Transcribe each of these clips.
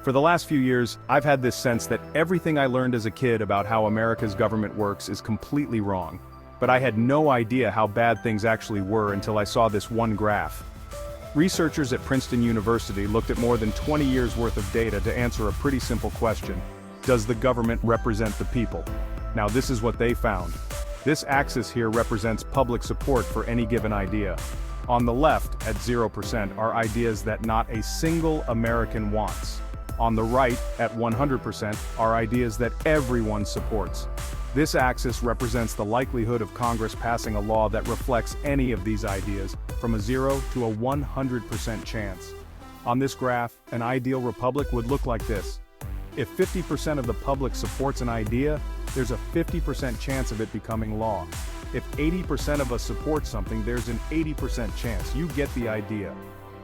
For the last few years, I've had this sense that everything I learned as a kid about how America's government works is completely wrong. But I had no idea how bad things actually were until I saw this one graph. Researchers at Princeton University looked at more than 20 years worth of data to answer a pretty simple question. Does the government represent the people? Now this is what they found. This axis here represents public support for any given idea. On the left, at 0%, are ideas that not a single American wants. On the right, at 100%, are ideas that everyone supports. This axis represents the likelihood of Congress passing a law that reflects any of these ideas, from a 0 to a 100% chance. On this graph, an ideal republic would look like this. If 50% of the public supports an idea, there's a 50% chance of it becoming law. If 80% of us support something, there's an 80% chance. You get the idea.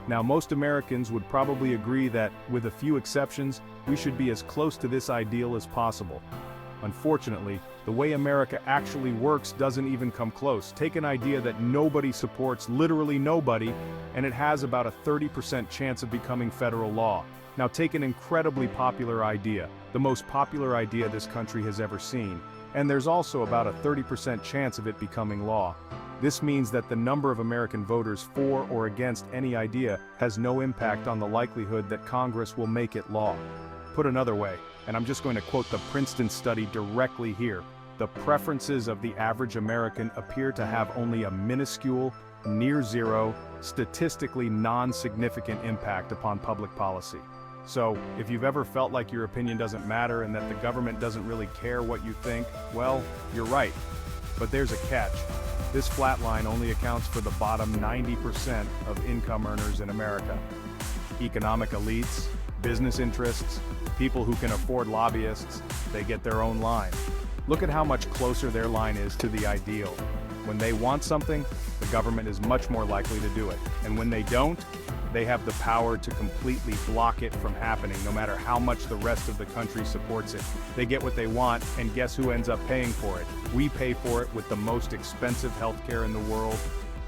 Now most Americans would probably agree that, with a few exceptions, we should be as close to this ideal as possible. Unfortunately, the way America actually works doesn't even come close. Take an idea that nobody supports, literally nobody, and it has about a 30% chance of becoming federal law. Now take an incredibly popular idea, the most popular idea this country has ever seen, and there's also about a 30% chance of it becoming law. This means that the number of American voters for or against any idea has no impact on the likelihood that Congress will make it law. Put another way, and I'm just going to quote the Princeton study directly here, the preferences of the average American appear to have only a minuscule, near zero, statistically non-significant impact upon public policy. So, if you've ever felt like your opinion doesn't matter and that the government doesn't really care what you think, well, you're right. But there's a catch. This flat line only accounts for the bottom 90% of income earners in America. Economic elites, business interests, people who can afford lobbyists, they get their own line. Look at how much closer their line is to the ideal. When they want something, the government is much more likely to do it. And when they don't, they have the power to completely block it from happening, no matter how much the rest of the country supports it. They get what they want, and guess who ends up paying for it? We pay for it with the most expensive healthcare in the world.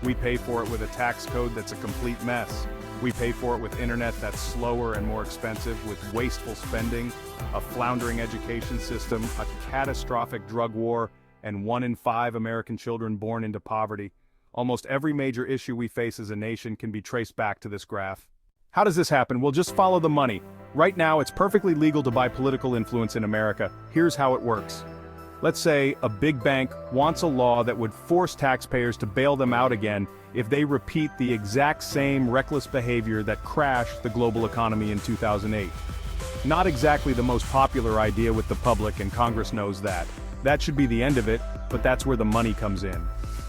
We pay for it with a tax code that's a complete mess. We pay for it with internet that's slower and more expensive, with wasteful spending, a floundering education system, a catastrophic drug war, and 1 in 5 American children born into poverty. Almost every major issue we face as a nation can be traced back to this graph. How does this happen? Well, just follow the money. Right now, it's perfectly legal to buy political influence in America. Here's how it works. Let's say a big bank wants a law that would force taxpayers to bail them out again if they repeat the exact same reckless behavior that crashed the global economy in 2008. Not exactly the most popular idea with the public, and Congress knows that. That should be the end of it, but that's where the money comes in.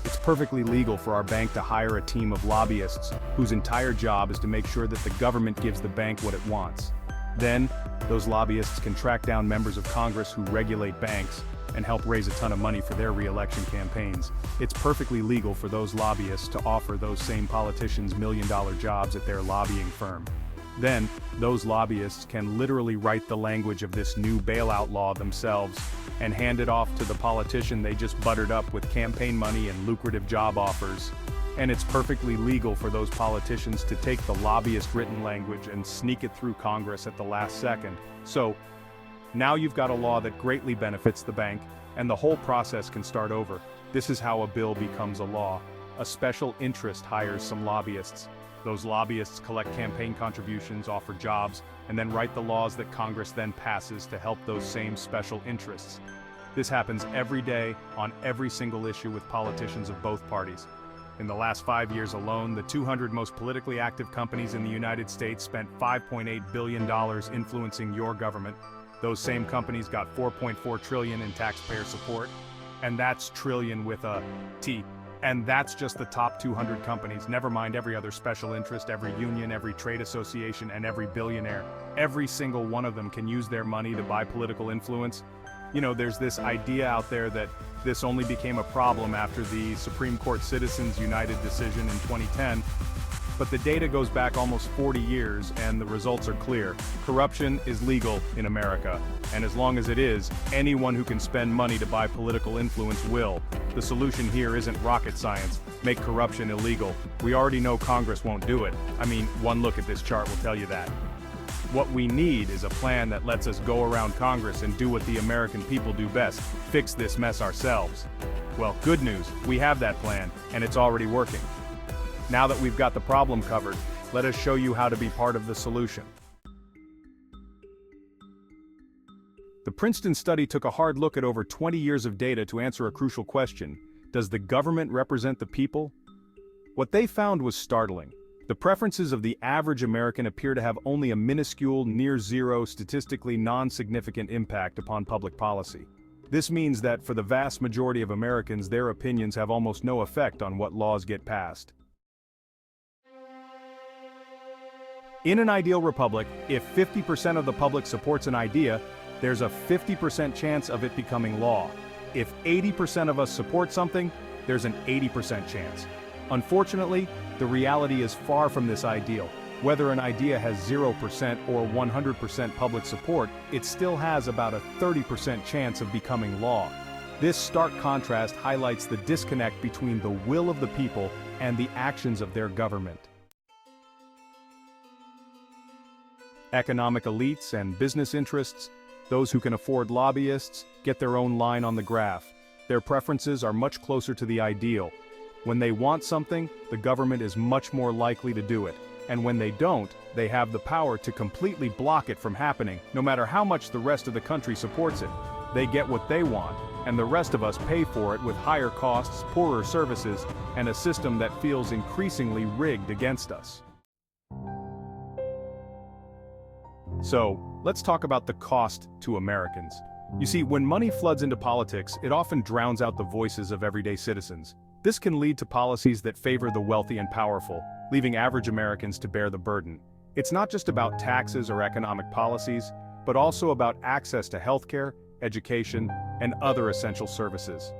It's perfectly legal for our bank to hire a team of lobbyists whose entire job is to make sure that the government gives the bank what it wants. Then, those lobbyists can track down members of Congress who regulate banks and help raise a ton of money for their re-election campaigns. It's perfectly legal for those lobbyists to offer those same politicians million-dollar jobs at their lobbying firm. Then, those lobbyists can literally write the language of this new bailout law themselves and hand it off to the politician they just buttered up with campaign money and lucrative job offers. And it's perfectly legal for those politicians to take the lobbyist written language and sneak it through Congress at the last second. So, now you've got a law that greatly benefits the bank, and the whole process can start over. This is how a bill becomes a law. A special interest hires some lobbyists. Those lobbyists collect campaign contributions, offer jobs, and then write the laws that Congress then passes to help those same special interests. This happens every day, on every single issue with politicians of both parties. In the last 5 years alone, the 200 most politically active companies in the United States spent $5.8 billion influencing your government. Those same companies got $4.4 trillion in taxpayer support, and that's trillion with a T. And that's just the top 200 companies, never mind every other special interest, every union, every trade association, and every billionaire. Every single one of them can use their money to buy political influence. You know, there's this idea out there that this only became a problem after the Supreme Court Citizens United decision in 2010. But the data goes back almost 40 years, and the results are clear. Corruption is legal in America, and as long as it is, anyone who can spend money to buy political influence will. The solution here isn't rocket science. Make corruption illegal. We already know Congress won't do it. I mean, one look at this chart will tell you that. What we need is a plan that lets us go around Congress and do what the American people do best, fix this mess ourselves. Well, good news, we have that plan, and it's already working. Now that we've got the problem covered, let us show you how to be part of the solution. The Princeton study took a hard look at over 20 years of data to answer a crucial question: does the government represent the people? What they found was startling. The preferences of the average American appear to have only a minuscule, near-zero, statistically non-significant impact upon public policy. This means that for the vast majority of Americans, their opinions have almost no effect on what laws get passed. In an ideal republic, if 50% of the public supports an idea, there's a 50% chance of it becoming law. If 80% of us support something, there's an 80% chance. Unfortunately, the reality is far from this ideal. Whether an idea has 0% or 100% public support, it still has about a 30% chance of becoming law. This stark contrast highlights the disconnect between the will of the people and the actions of their government. Economic elites and business interests, those who can afford lobbyists, get their own line on the graph. Their preferences are much closer to the ideal. When they want something, the government is much more likely to do it. And when they don't, they have the power to completely block it from happening, no matter how much the rest of the country supports it. They get what they want, and the rest of us pay for it with higher costs, poorer services, and a system that feels increasingly rigged against us. So, let's talk about the cost to Americans. You see, when money floods into politics, it often drowns out the voices of everyday citizens. This can lead to policies that favor the wealthy and powerful, leaving average Americans to bear the burden. It's not just about taxes or economic policies, but also about access to healthcare, education, and other essential services.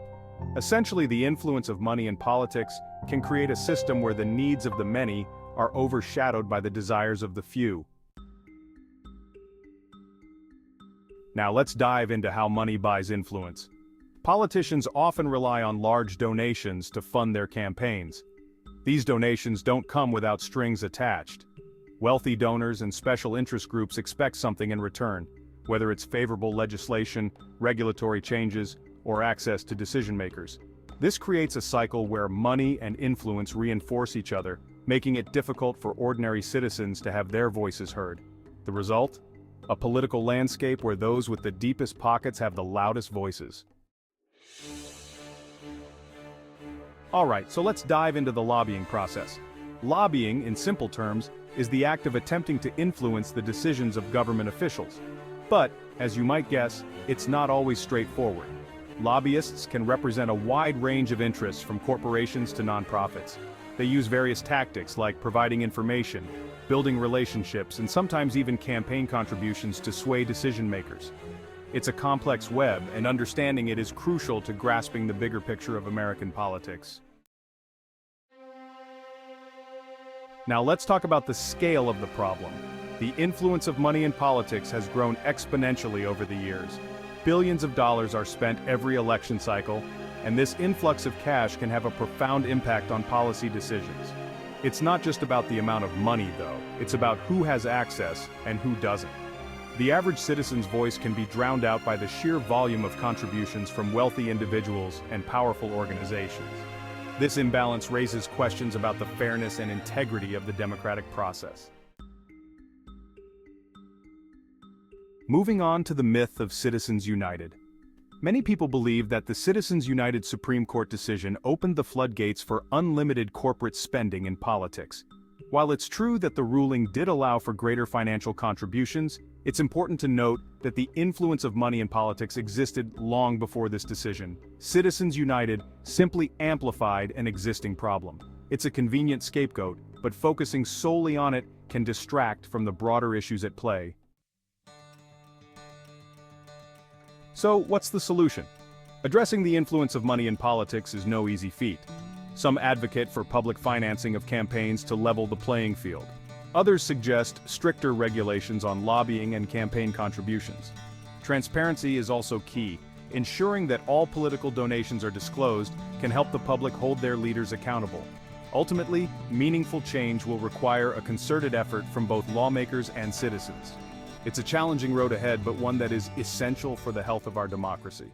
Essentially, the influence of money in politics can create a system where the needs of the many are overshadowed by the desires of the few. Now let's dive into how money buys influence. Politicians often rely on large donations to fund their campaigns. These donations don't come without strings attached. Wealthy donors and special interest groups expect something in return, whether it's favorable legislation, regulatory changes, or access to decision makers. This creates a cycle where money and influence reinforce each other, making it difficult for ordinary citizens to have their voices heard. The result? A political landscape where those with the deepest pockets have the loudest voices. Alright, so let's dive into the lobbying process. Lobbying, in simple terms, is the act of attempting to influence the decisions of government officials. But, as you might guess, it's not always straightforward. Lobbyists can represent a wide range of interests from corporations to nonprofits. They use various tactics like providing information, building relationships, and sometimes even campaign contributions to sway decision makers. It's a complex web, and understanding it is crucial to grasping the bigger picture of American politics. Now let's talk about the scale of the problem. The influence of money in politics has grown exponentially over the years. Billions of dollars are spent every election cycle, and this influx of cash can have a profound impact on policy decisions. It's not just about the amount of money, though. It's about who has access and who doesn't. The average citizen's voice can be drowned out by the sheer volume of contributions from wealthy individuals and powerful organizations. This imbalance raises questions about the fairness and integrity of the democratic process. Moving on to the myth of Citizens United. Many people believe that the Citizens United Supreme Court decision opened the floodgates for unlimited corporate spending in politics. While it's true that the ruling did allow for greater financial contributions, it's important to note that the influence of money in politics existed long before this decision. Citizens United simply amplified an existing problem. It's a convenient scapegoat, but focusing solely on it can distract from the broader issues at play. So, what's the solution? Addressing the influence of money in politics is no easy feat. Some advocate for public financing of campaigns to level the playing field. Others suggest stricter regulations on lobbying and campaign contributions. Transparency is also key. Ensuring that all political donations are disclosed can help the public hold their leaders accountable. Ultimately, meaningful change will require a concerted effort from both lawmakers and citizens. It's a challenging road ahead, but one that is essential for the health of our democracy.